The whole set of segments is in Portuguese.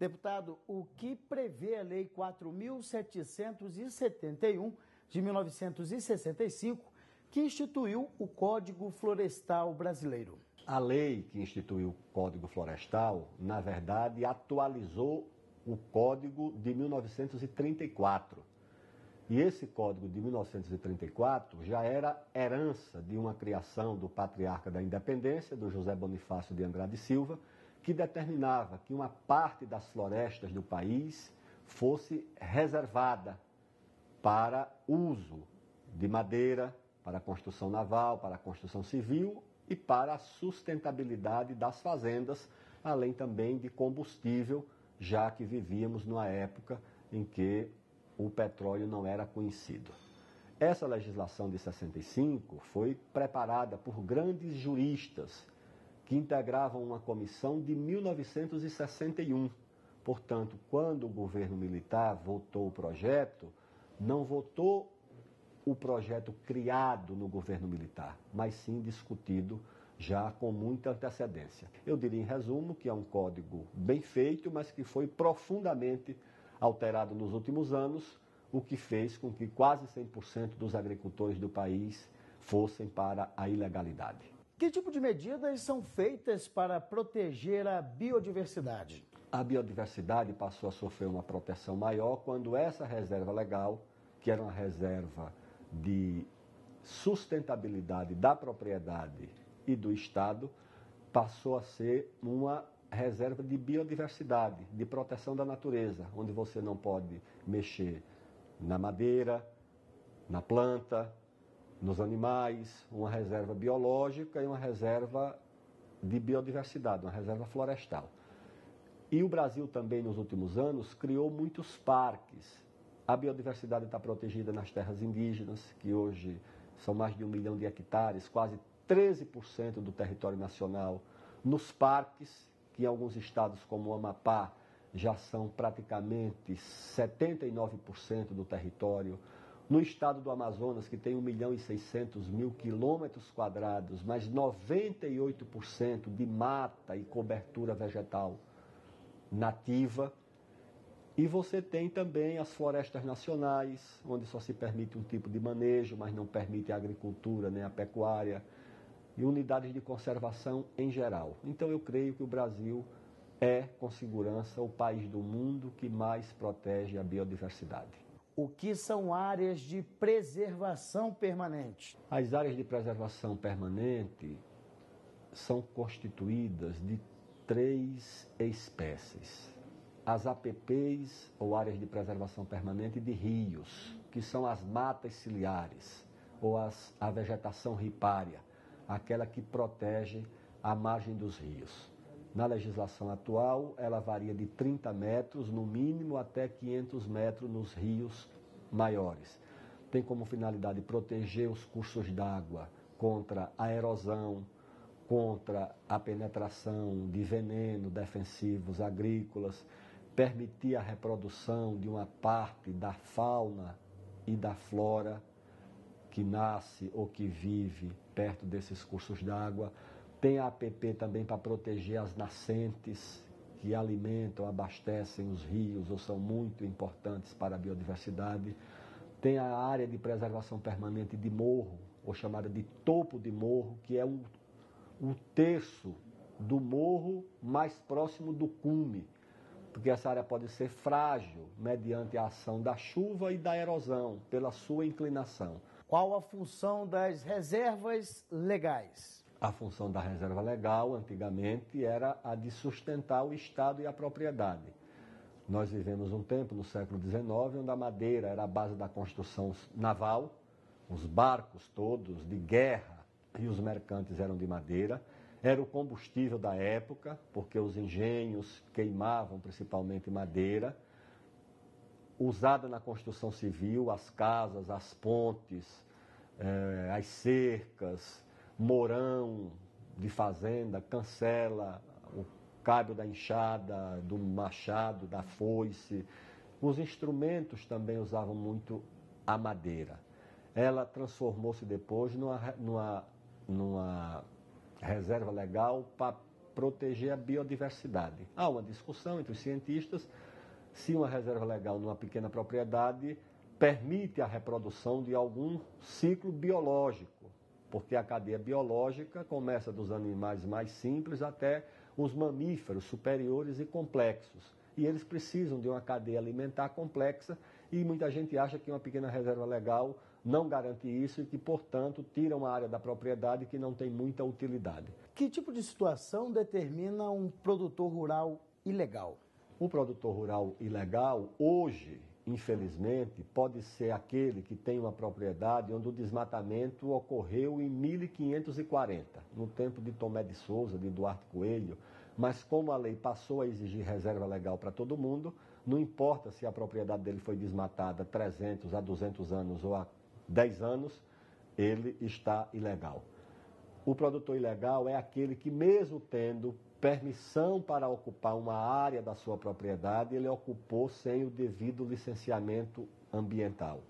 Deputado, o que prevê a Lei 4.771 de 1965, que instituiu o Código Florestal Brasileiro? A lei que instituiu o Código Florestal, na verdade, atualizou o Código de 1934. E esse Código de 1934 já era herança de uma criação do patriarca da Independência, do José Bonifácio de Andrade Silva, que determinava que uma parte das florestas do país fosse reservada para uso de madeira, para a construção naval, para a construção civil e para a sustentabilidade das fazendas, além também de combustível, já que vivíamos numa época em que o petróleo não era conhecido. Essa legislação de 65 foi preparada por grandes juristas que integravam uma comissão de 1961. Portanto, quando o governo militar votou o projeto, não votou o projeto criado no governo militar, mas sim discutido já com muita antecedência. Eu diria, em resumo, que é um código bem feito, mas que foi profundamente alterado nos últimos anos, o que fez com que quase 100% dos agricultores do país fossem para a ilegalidade. Que tipo de medidas são feitas para proteger a biodiversidade? A biodiversidade passou a sofrer uma proteção maior quando essa reserva legal, que era uma reserva de sustentabilidade da propriedade e do Estado, passou a ser uma reserva de biodiversidade, de proteção da natureza, onde você não pode mexer na madeira, na planta, nos animais, uma reserva biológica e uma reserva de biodiversidade, uma reserva florestal. E o Brasil também, nos últimos anos, criou muitos parques. A biodiversidade está protegida nas terras indígenas, que hoje são mais de 1 milhão de hectares, quase 13% do território nacional. Nos parques, que em alguns estados como o Amapá já são praticamente 79% do território. No estado do Amazonas, que tem 1.600.000 quilômetros quadrados, mas 98% de mata e cobertura vegetal nativa. E você tem também as florestas nacionais, onde só se permite um tipo de manejo, mas não permite a agricultura nem a pecuária, e unidades de conservação em geral. Então eu creio que o Brasil é, com segurança, o país do mundo que mais protege a biodiversidade. O que são áreas de preservação permanente? As áreas de preservação permanente são constituídas de 3 espécies. As APPs, ou áreas de preservação permanente de rios, que são as matas ciliares, ou a vegetação ripária, aquela que protege a margem dos rios. Na legislação atual, ela varia de 30 metros, no mínimo, até 500 metros nos rios maiores. Tem como finalidade proteger os cursos d'água contra a erosão, contra a penetração de veneno defensivos agrícolas, permitir a reprodução de uma parte da fauna e da flora que nasce ou que vive perto desses cursos d'água. Tem a APP também para proteger as nascentes que alimentam, abastecem os rios ou são muito importantes para a biodiversidade. Tem a área de preservação permanente de morro, ou chamada de topo de morro, que é um terço do morro mais próximo do cume, porque essa área pode ser frágil mediante a ação da chuva e da erosão, pela sua inclinação. Qual a função das reservas legais? A função da reserva legal, antigamente, era a de sustentar o Estado e a propriedade. Nós vivemos um tempo, no século XIX, onde a madeira era a base da construção naval, os barcos todos de guerra e os mercantes eram de madeira. Era o combustível da época, porque os engenhos queimavam principalmente madeira. Usada na construção civil, as casas, as pontes, as cercas, morão de fazenda, cancela, o cabo da enxada, do machado, da foice. Os instrumentos também usavam muito a madeira. Ela transformou-se depois numa reserva legal para proteger a biodiversidade. Há uma discussão entre os cientistas se uma reserva legal numa pequena propriedade permite a reprodução de algum ciclo biológico, porque a cadeia biológica começa dos animais mais simples até os mamíferos superiores e complexos. E eles precisam de uma cadeia alimentar complexa e muita gente acha que uma pequena reserva legal não garante isso e que, portanto, tira uma área da propriedade que não tem muita utilidade. Que tipo de situação determina um produtor rural ilegal? O produtor rural ilegal, hoje, infelizmente, pode ser aquele que tem uma propriedade onde o desmatamento ocorreu em 1540, no tempo de Tomé de Souza, de Duarte Coelho, mas como a lei passou a exigir reserva legal para todo mundo, não importa se a propriedade dele foi desmatada 300 a 200 anos ou há 10 anos, ele está ilegal. O produtor ilegal é aquele que, mesmo tendo permissão para ocupar uma área da sua propriedade, ele ocupou sem o devido licenciamento ambiental.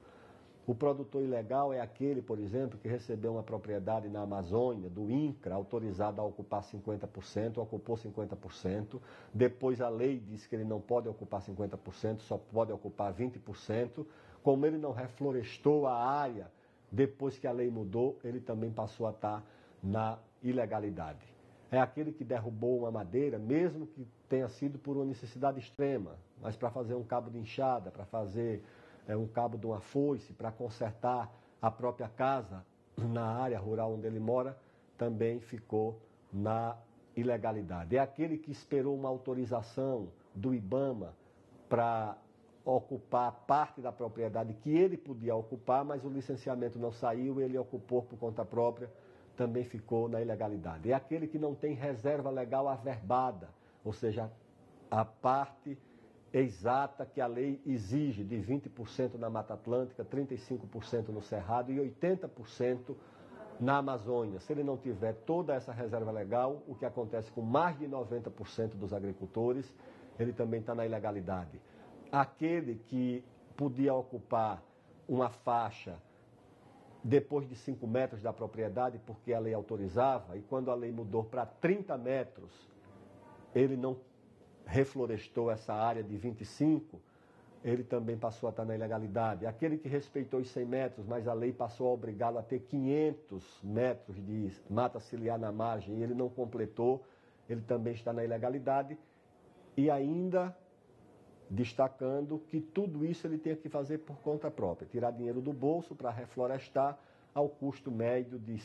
O produtor ilegal é aquele, por exemplo, que recebeu uma propriedade na Amazônia, do INCRA, autorizado a ocupar 50%, ocupou 50%, depois a lei diz que ele não pode ocupar 50%, só pode ocupar 20%. Como ele não reflorestou a área, depois que a lei mudou, ele também passou a estar na ilegalidade. É aquele que derrubou uma madeira, mesmo que tenha sido por uma necessidade extrema, mas para fazer um cabo de enxada, para fazer um cabo de uma foice, para consertar a própria casa na área rural onde ele mora, também ficou na ilegalidade. É aquele que esperou uma autorização do IBAMA para ocupar parte da propriedade que ele podia ocupar, mas o licenciamento não saiu e ele ocupou por conta própria, também ficou na ilegalidade. É aquele que não tem reserva legal averbada, ou seja, a parte exata que a lei exige de 20% na Mata Atlântica, 35% no Cerrado e 80% na Amazônia. Se ele não tiver toda essa reserva legal, o que acontece com mais de 90% dos agricultores, ele também está na ilegalidade. Aquele que podia ocupar uma faixa depois de 5 metros da propriedade, porque a lei autorizava, e quando a lei mudou para 30 metros, ele não reflorestou essa área de 25, ele também passou a estar na ilegalidade. Aquele que respeitou os 100 metros, mas a lei passou a obrigá-lo a ter 500 metros de mata ciliar na margem, e ele não completou, ele também está na ilegalidade. E ainda destacando que tudo isso ele tem que fazer por conta própria, tirar dinheiro do bolso para reflorestar ao custo médio de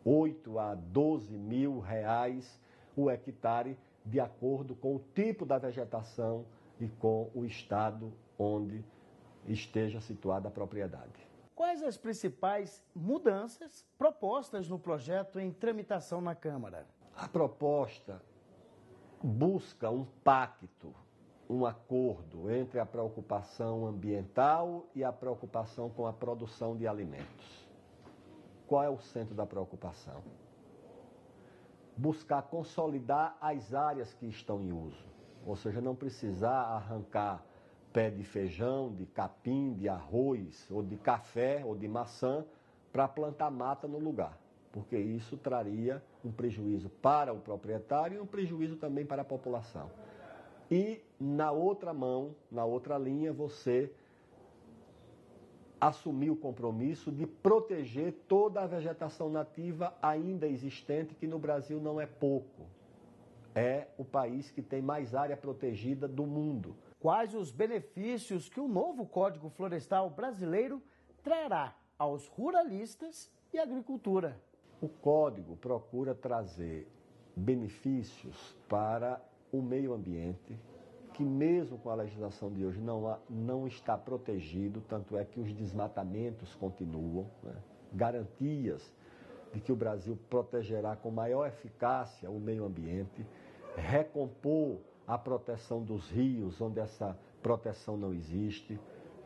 8 a 12 mil reais o hectare, de acordo com o tipo da vegetação e com o estado onde esteja situada a propriedade. Quais as principais mudanças propostas no projeto em tramitação na Câmara? A proposta busca um pacto, um acordo entre a preocupação ambiental e a preocupação com a produção de alimentos. Qual é o centro da preocupação? Buscar consolidar as áreas que estão em uso, ou seja, não precisar arrancar pé de feijão, de capim, de arroz, ou de café, ou de maçã, para plantar mata no lugar, porque isso traria um prejuízo para o proprietário e um prejuízo também para a população. E na outra mão, na outra linha, você assumir o compromisso de proteger toda a vegetação nativa ainda existente, que no Brasil não é pouco. É o país que tem mais área protegida do mundo. Quais os benefícios que o novo Código Florestal brasileiro trará aos ruralistas e agricultura? O Código procura trazer benefícios para o meio ambiente, que mesmo com a legislação de hoje não está protegido, tanto é que os desmatamentos continuam, né? Garantias de que o Brasil protegerá com maior eficácia o meio ambiente, recompor a proteção dos rios, onde essa proteção não existe,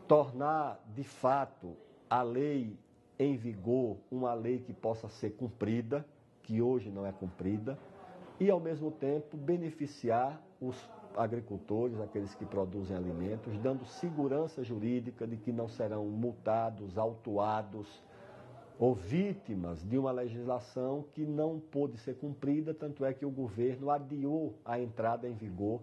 tornar de fato a lei em vigor uma lei que possa ser cumprida, que hoje não é cumprida, e ao mesmo tempo beneficiar os agricultores, aqueles que produzem alimentos, dando segurança jurídica de que não serão multados, autuados ou vítimas de uma legislação que não pôde ser cumprida, tanto é que o governo adiou a entrada em vigor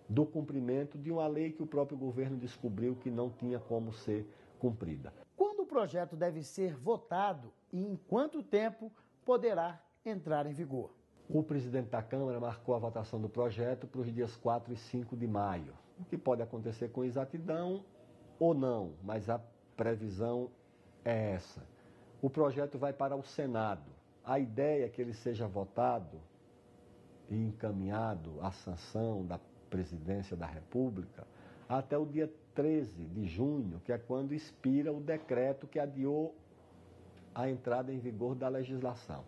do cumprimento de uma lei que o próprio governo descobriu que não tinha como ser cumprida. Quando o projeto deve ser votado e em quanto tempo poderá entrar em vigor? O presidente da Câmara marcou a votação do projeto para os dias 4 e 5 de maio, o que pode acontecer com exatidão ou não, mas a previsão é essa. O projeto vai para o Senado. A ideia é que ele seja votado e encaminhado à sanção da Presidência da República até o dia 13 de junho, que é quando expira o decreto que adiou a entrada em vigor da legislação.